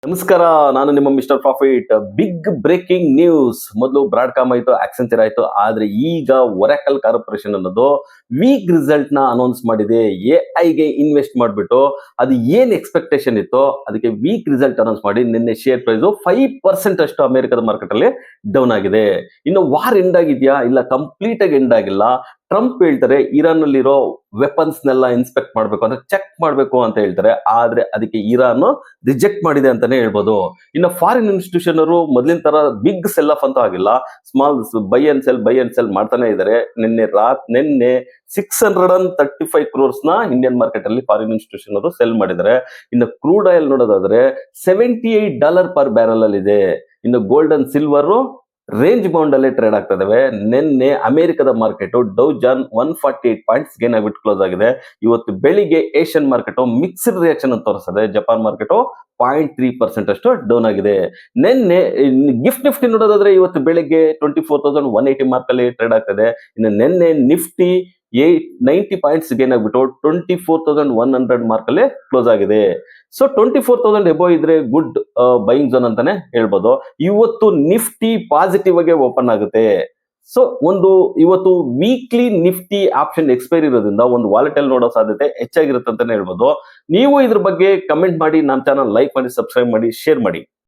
ನಮಸ್ಕಾರ. ನಾನು ನಿಮ್ಮ Mister Profit. Big breaking news. ಮೊದಲು ಬ್ರಾಡ್ಕಾಮ್ ಆಯ್ತು, ಆಕ್ಸೆಂಚರ್ ಆಯ್ತು, ಆದ್ರೆ ಈಗ ಒರಾಕಲ್ ಕಾರ್ಪೊರೇಷನ್ ಅನ್ನೋದು ವೀಕ್ ರಿಸಲ್ಟ್ ನ ಅನೌನ್ಸ್ ಮಾಡಿದೆ. ಎಐಗೆ ಇನ್ವೆಸ್ಟ್ ಮಾಡಿಬಿಟ್ಟು ಅದು ಏನ್ ಎಕ್ಸ್ಪೆಕ್ಟೇಷನ್ ಇತ್ತು ಅದಕ್ಕೆ ವೀಕ್ ರಿಸಲ್ಟ್ ಅನೌನ್ಸ್ ಮಾಡಿ ನಿನ್ನೆ ಶೇರ್ ಪ್ರೈಸ್ 5% ಅಷ್ಟು ಅಮೆರಿಕದ ಮಾರ್ಕೆಟ್ ಅಲ್ಲಿ ಡೌನ್ ಆಗಿದೆ. ಇನ್ನು ವಾರ್ ಎಂಡ್ ಆಗಿದ್ಯಾ? ಇಲ್ಲ, ಕಂಪ್ಲೀಟ್ ಆಗಿ ಎಂಡ್ ಆಗಿಲ್ಲ. ಟ್ರಂಪ್ ಹೇಳ್ತಾರೆ ಇರಾನ್ ನಲ್ಲಿರೋ ವೆಪನ್ಸ್ ನೆಲ್ಲ ಇನ್ಸ್ಪೆಕ್ಟ್ ಮಾಡಬೇಕು ಅಂದ್ರೆ ಚೆಕ್ ಮಾಡಬೇಕು ಅಂತ ಹೇಳ್ತಾರೆ. ಆದ್ರೆ ಅದಕ್ಕೆ ಇರಾನ್ ರಿಜೆಕ್ಟ್ ಮಾಡಿದೆ ಅಂತಾನೆ ಹೇಳ್ಬೋದು. ಇನ್ನು ಫಾರಿನ್ ಇನ್ಸ್ಟಿಟ್ಯೂಷನ್ ಅವರು ಮೊದಲಿನ ತರ ಬಿಗ್ ಸೆಲ್ ಆಫ್ ಅಂತೂ ಆಗಿಲ್ಲ. ಸ್ಮಾಲ್ ಬೈ ಅಂಡ್ ಸೆಲ್ ಮಾಡ್ತಾನೆ ಇದ್ದಾರೆ. ನಿನ್ನೆ 635 crores ನ ಇಂಡಿಯನ್ ಮಾರ್ಕೆಟ್ ಅಲ್ಲಿ ಫಾರಿನ್ ಇನ್ಸ್ಟಿಟ್ಯೂಷನ್ ಅವರು ಸೆಲ್ ಮಾಡಿದ್ದಾರೆ. ಇನ್ನು ಕ್ರೂಡ್ ಆಯಿಲ್ ನೋಡೋದಾದ್ರೆ $78 per ಬ್ಯಾರಲ್ ಅಲ್ಲಿ ಇದೆ. ಇನ್ನು gold and silver range bound ಅಲ್ಲೇ ಟ್ರೇಡ್ ಆಗ್ತಾ ಇದಾವೆ. ನಿನ್ನೆ ಅಮೆರಿಕದ ಮಾರ್ಕೆಟ್ ಡೌ ಜಾನ್ 148 ಪಾಯಿಂಟ್ಸ್ ಗೇನ್ ಆಗಿಬಿಟ್ಟು ಕ್ಲೋಸ್ ಆಗಿದೆ. ಇವತ್ತು ಬೆಳಿಗ್ಗೆ ಏಷ್ಯನ್ ಮಾರ್ಕೆಟ್ ಮಿಕ್ಸ್ಡ್ ರಿಯಾಕ್ಷನ್ ಅಂತ ತೋರಿಸ್ತದೆ. ಜಪಾನ್ ಮಾರ್ಕೆಟ್ 0.3% ಅಷ್ಟು ಡೌನ್ ಆಗಿದೆ. ನಿನ್ನೆ ಗಿಫ್ಟ್ ನಿಫ್ಟಿ ನೋಡೋದಾದ್ರೆ ಇವತ್ತು ಬೆಳಿಗ್ಗೆ 24,180 ಮಾರ್ಕ್ ಅಲ್ಲಿ ಟ್ರೇಡ್ ಆಗ್ತದೆ. ಇನ್ನು ನಿನ್ನೆ ನಿಫ್ಟಿ 90 ಪಾಯಿಂಟ್ಸ್ ಗೇನ್ ಆಗ್ಬಿಟ್ಟು 24,100 ಮಾರ್ಕ್ ಅಲ್ಲಿ ಕ್ಲೋಸ್ ಆಗಿದೆ. ಸೊ 24,000 ಎಬೋ ಇದ್ರೆ ಗುಡ್ ಬೈಯಿಂಗ್ ಝೋನ್ ಅಂತಾನೆ ಹೇಳ್ಬೋದು. ಇವತ್ತು ನಿಫ್ಟಿ ಪಾಸಿಟಿವ್ ಆಗಿ ಓಪನ್ ಆಗುತ್ತೆ. ಸೊ ಇವತ್ತು ವೀಕ್ಲಿ ನಿಫ್ಟಿ ಆಪ್ಷನ್ ಎಕ್ಸ್ಪೈರಿ ಇರೋದ್ರಿಂದ ಒಂದು ವಾಲೆಟೈಲ್ ನೋಡೋ ಸಾಧ್ಯತೆ ಹೆಚ್ಚಾಗಿರುತ್ತೆ ಅಂತಾನೆ ಹೇಳ್ಬೋದು. ನೀವು ಇದ್ರ ಬಗ್ಗೆ ಕಮೆಂಟ್ ಮಾಡಿ, ನಮ್ಮ ಚಾನಲ್ ಲೈಕ್ ಮಾಡಿ, ಸಬ್ಸ್ಕ್ರೈಬ್ ಮಾಡಿ, ಶೇರ್ ಮಾಡಿ.